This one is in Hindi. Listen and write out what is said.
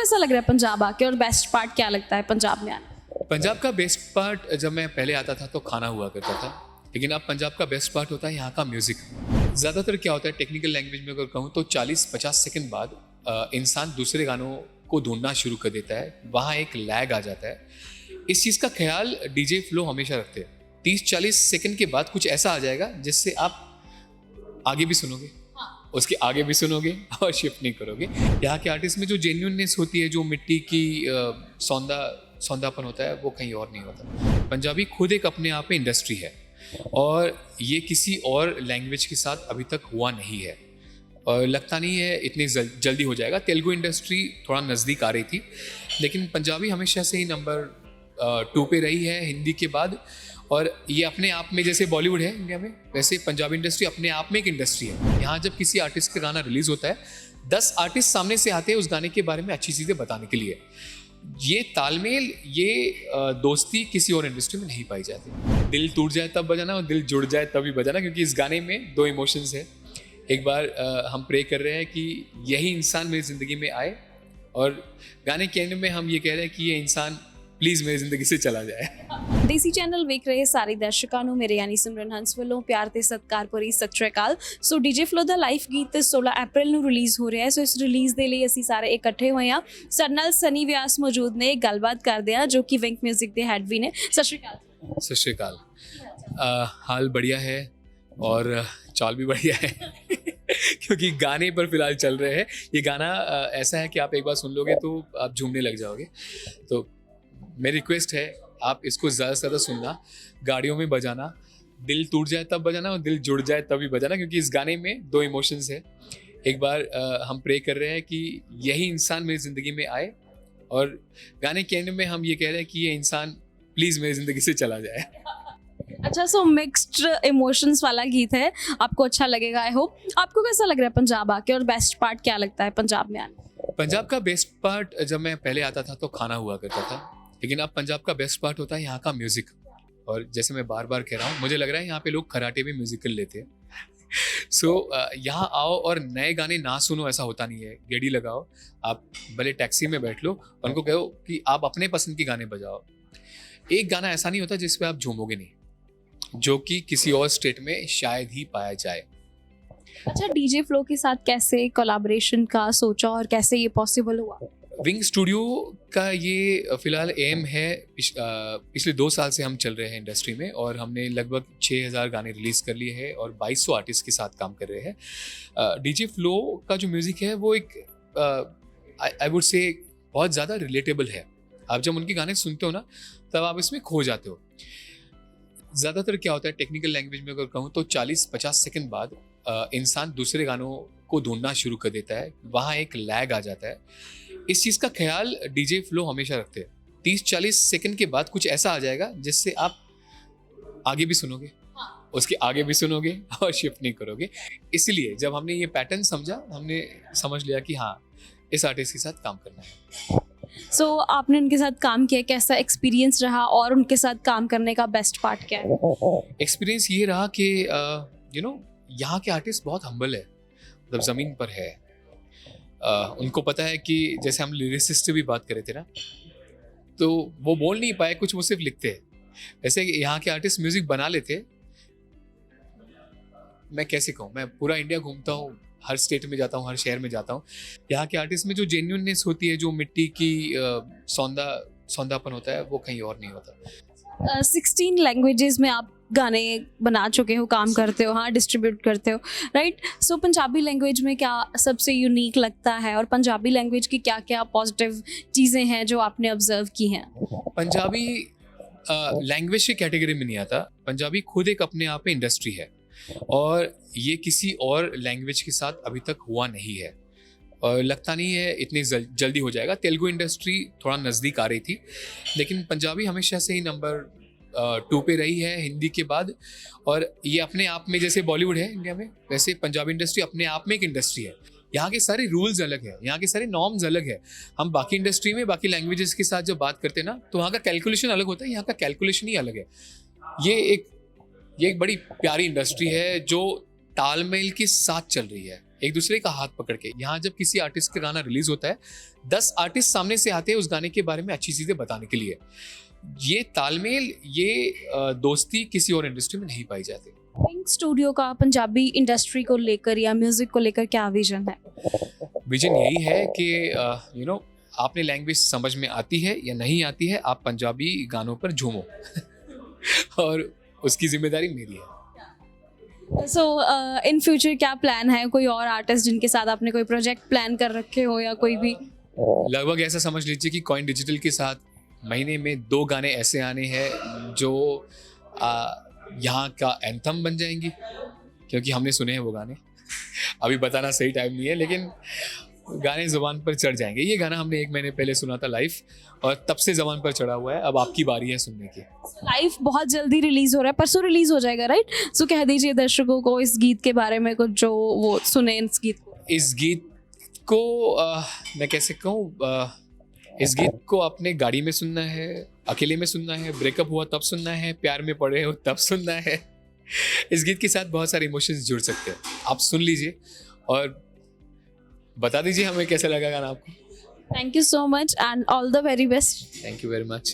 कैसा लग रहा है पंजाब आके, और बेस्ट पार्ट क्या लगता है पंजाब में आने? पंजाब का बेस्ट पार्ट जब मैं पहले आता था तो खाना हुआ करता था, लेकिन अब पंजाब का बेस्ट पार्ट होता है यहाँ का म्यूज़िक। ज़्यादातर क्या होता है, टेक्निकल लैंग्वेज में अगर कहूँ तो 40-50 सेकंड बाद इंसान दूसरे गानों को ढूंढना शुरू कर देता है, वहाँ एक लैग आ जाता है। इस चीज़ का ख्याल डीजे फ्लो हमेशा रखते हैं। 30-40 सेकंड के बाद कुछ ऐसा आ जाएगा जिससे आप आगे भी सुनोगे, उसके आगे भी सुनोगे और शिफ्ट नहीं करोगे। यहाँ के आर्टिस्ट में जो जेन्युइननेस होती है, जो मिट्टी की सौंदापन होता है, वो कहीं और नहीं होता। पंजाबी खुद एक अपने आप में इंडस्ट्री है और ये किसी और लैंग्वेज के साथ अभी तक हुआ नहीं है और लगता नहीं है इतनी जल्दी हो जाएगा। तेलुगु इंडस्ट्री थोड़ा नज़दीक आ रही थी, लेकिन पंजाबी हमेशा से ही नंबर 2 पे रही है हिंदी के बाद। और ये अपने आप में, जैसे बॉलीवुड है इंडिया में, वैसे पंजाबी इंडस्ट्री अपने आप में एक इंडस्ट्री है। यहाँ जब किसी आर्टिस्ट का गाना रिलीज होता है, 10 आर्टिस्ट सामने से आते हैं उस गाने के बारे में अच्छी चीज़ें बताने के लिए। ये तालमेल, ये दोस्ती किसी और इंडस्ट्री में नहीं पाई जाती। दिल टूट जाए तब बजाना और दिल जुड़ जाए तभी बजाना, क्योंकि इस गाने में 2 इमोशंस है। एक बार हम प्रे कर रहे हैं कि यही इंसान मेरी ज़िंदगी में आए, और गाने के एंड में हम ये कह रहे हैं कि ये इंसान प्लीज़ मेरी ਜ਼ਿੰਦਗੀ ਸੇ ਚਲਾ ਜਾਏ। ਦੇਸੀ ਚੈਨਲ ਵੇਖ ਰਹੇ ਸਾਰੇ ਦਰਸ਼ਕਾਂ ਨੂੰ ਮੇਰੇ ਯਾਨੀ ਸਿਮਰਨ ਹੰਸ ਵੱਲੋਂ ਪਿਆਰ ਤੇ ਸਤਿਕਾਰ ਭਰੀ ਸਤਿ ਸ਼੍ਰੀ ਅਕਾਲ। ਸੋ ਡੀਜੇ ਫਲੋ ਦਾ ਲਾਈਵ ਗੀਤ 16 ਅਪ੍ਰੈਲ ਨੂੰ ਰਿਲੀਜ਼ ਹੋ ਰਿਹਾ ਹੈ। ਸੋ ਇਸ ਰਿਲੀਜ਼ ਦੇ ਲਈ ਅਸੀਂ ਸਾਰੇ ਇਕੱਠੇ ਹੋਏ ਹਾਂ। ਸਾਡੇ ਨਾਲ ਸਨੀ ਵਿਆਸ ਮੌਜੂਦ ਨੇ, ਗੱਲਬਾਤ ਕਰਦੇ ਹਾਂ, ਜੋ ਕਿ ਵਿੰਕ ਮਿਊਜ਼ਿਕ ਦੇ ਹੈਡ ਵੀ ਨੇ। ਸਤਿ ਸ਼੍ਰੀ ਅਕਾਲ। सत श्री अकाल। हाल बढ़िया है और चाल भी बढ़िया है क्योंकि गाने पर फिलहाल चल रहे हैं। ये गाना ऐसा है कि आप एक बार सुन लोगे तो आप झूमने लग जाओगे। तो मेरी रिक्वेस्ट है, आप इसको ज़्यादा से ज़्यादा सुनना, गाड़ियों में बजाना, दिल टूट जाए तब बजाना और दिल जुड़ जाए तभी बजाना, क्योंकि इस गाने में 2 इमोशंस है। एक बार हम प्रे कर रहे हैं कि यही इंसान मेरी ज़िंदगी में आए, और गाने के एंड में हम ये कह रहे हैं कि ये इंसान प्लीज़ मेरी ज़िंदगी से चला जाए। अच्छा, सो मिक्स्ड इमोशंस वाला गीत है, आपको अच्छा लगेगा आई होप। आपको कैसा लग रहा है पंजाब आके, और बेस्ट पार्ट क्या लगता है पंजाब में आने? पंजाब का बेस्ट पार्ट जब मैं पहले आता था तो खाना हुआ करता था, लेकिन अब पंजाब का बेस्ट पार्ट होता है यहाँ का म्यूज़िक। और जैसे मैं बार बार कह रहा हूँ, मुझे लग रहा है यहाँ पे लोग खराटे भी म्यूज़िकल लेते हैं। सो यहाँ आओ और नए गाने ना सुनो, ऐसा होता नहीं है। गेड़ी लगाओ, आप भले टैक्सी में बैठ लो और उनको कहो कि आप अपने पसंद के गाने बजाओ। एक गाना ऐसा नहीं होता जिस पे आप झूमोगे नहीं, जो कि किसी और स्टेट में शायद ही पाया जाए। अच्छा, डीजे फ्लो के साथ कैसे कोलैबोरेशन का सोचा और कैसे ये पॉसिबल हुआ? विंग स्टूडियो का ये फिलहाल एम है। पिछले 2 साल से हम चल रहे हैं इंडस्ट्री में, और हमने लगभग 6000 गाने रिलीज़ कर लिए हैं और 2200 आर्टिस्ट के साथ काम कर रहे हैं। डीजे फ्लो का जो म्यूज़िक है वो एक आई वुड से बहुत ज़्यादा रिलेटेबल है। आप जब उनके गाने सुनते हो ना, तब आप इसमें खो जाते हो। ज़्यादातर क्या होता है, टेक्निकल लैंग्वेज में अगर कहूँ तो 40-50 सेकंड बाद इंसान दूसरे गानों को ढूंढना शुरू कर देता है, वहाँ एक लैग आ जाता है। इस चीज़ का ख्याल डीजे फ्लो हमेशा रखते हैं। 30-40 सेकंड के बाद कुछ ऐसा आ जाएगा जिससे आप आगे भी सुनोगे, उसके आगे भी सुनोगे और शिफ्ट नहीं करोगे। इसलिए जब हमने ये पैटर्न समझा, हमने समझ लिया कि हाँ, इस आर्टिस्ट के साथ काम करना है। सो आपने उनके साथ काम किया, कैसा एक्सपीरियंस रहा, और उनके साथ काम करने का बेस्ट पार्ट क्या है? एक्सपीरियंस ये रहा कि यहाँ के आर्टिस्ट बहुत हम्बल है, मतलब ज़मीन पर है। उनको पता है कि जैसे हम लिरिसिस्ट से भी बात कर रहे थे ना, तो वो बोल नहीं पाए कुछ, वो सिर्फ लिखते हैं। वैसे यहाँ के आर्टिस्ट म्यूज़िक बना लेते। मैं कैसे कहूँ, मैं पूरा इंडिया घूमता हूँ, हर स्टेट में जाता हूँ, हर शहर में जाता हूँ। यहाँ के आर्टिस्ट में जो जेन्युइननेस होती है, जो मिट्टी की सौंदापन होता है, वो कहीं और नहीं होता। 16 लैंग्वेजेस में आप गाने बना चुके हो, काम करते हो, हाँ, डिस्ट्रीब्यूट करते हो, राइट? सो पंजाबी लैंग्वेज में क्या सबसे यूनिक लगता है, और पंजाबी लैंग्वेज की क्या क्या पॉजिटिव चीज़ें हैं जो आपने ऑब्जर्व की हैं? पंजाबी लैंग्वेज की कैटेगरी में नहीं आता। पंजाबी खुद एक अपने आप में इंडस्ट्री है और ये किसी और लैंग्वेज के साथ अभी तक हुआ नहीं है और लगता नहीं है इतनी जल्दी हो जाएगा। तेलुगु इंडस्ट्री थोड़ा नज़दीक आ रही थी, लेकिन पंजाबी हमेशा से ही नंबर 2 पे रही है हिंदी के बाद। और ये अपने आप में, जैसे बॉलीवुड है इंडिया में, वैसे पंजाबी इंडस्ट्री अपने आप में एक इंडस्ट्री है। यहाँ के सारे रूल्स अलग है, यहाँ के सारे नॉर्म्स अलग है। हम बाकी इंडस्ट्री में बाकी लैंग्वेजेस के साथ जब बात करते हैं ना, तो वहाँ का कैलकुलेशन अलग होता है, यहाँ का कैलकुलेशन ही अलग है। ये एक बड़ी प्यारी इंडस्ट्री है जो तालमेल के साथ चल रही है। एक दूसरे का हाथ पकड़ के। यहाँ जब किसी आर्टिस्ट का गाना रिलीज होता है 10 आर्टिस्ट सामने से आते हैं उस गाने के बारे में अच्छी चीज़ें बताने के लिए। ये तालमेल, ये दोस्ती किसी और इंडस्ट्री में नहीं पाई जाती। पिंक स्टूडियो का पंजाबी इंडस्ट्री को लेकर या म्यूजिक को लेकर क्या विजन है? विजन यही है कि यू नो आपने लैंग्वेज समझ में आती है या नहीं आती है, आप पंजाबी गानों पर झूमो और उसकी जिम्मेदारी मेरी है। सो इन फ्यूचर क्या प्लान है? कोई और आर्टिस्ट जिनके साथ आपने कोई प्रोजेक्ट प्लान कर रखे हो या कोई भी? लगभग ऐसा समझ लीजिए कि कॉइन डिजिटल के साथ महीने में 2 गाने ऐसे आने हैं जो यहाँ का एंथम बन जाएंगी, क्योंकि हमने सुने हैं वो गाने। अभी बताना सही टाइम नहीं है, लेकिन गाने ज़ुबान पर चढ़ जाएंगे। ये गाना हमने 1 महीने पहले सुना था लाइव और तब से ज़ुबान पर चढ़ा हुआ है। अब आपकी बारी है सुनने की। लाइव बहुत जल्दी रिलीज हो रहा है, परसों रिलीज हो जाएगा, राइट? सो कह दीजिए दर्शकों को इस गीत के बारे में कुछ, जो वो सुने इस गीत को। इस गीत को मैं कैसे कहूँ, इस गीत को अपने गाड़ी में सुनना है, अकेले में सुनना है, ब्रेकअप हुआ तब सुनना है, प्यार में पड़े हो तब सुनना है। इस गीत के साथ बहुत सारे इमोशंस जुड़ सकते हैं। आप सुन लीजिए और बता दीजिए हमें कैसा लगा गाना आपको। Thank you so much and all the very best. Thank you very much.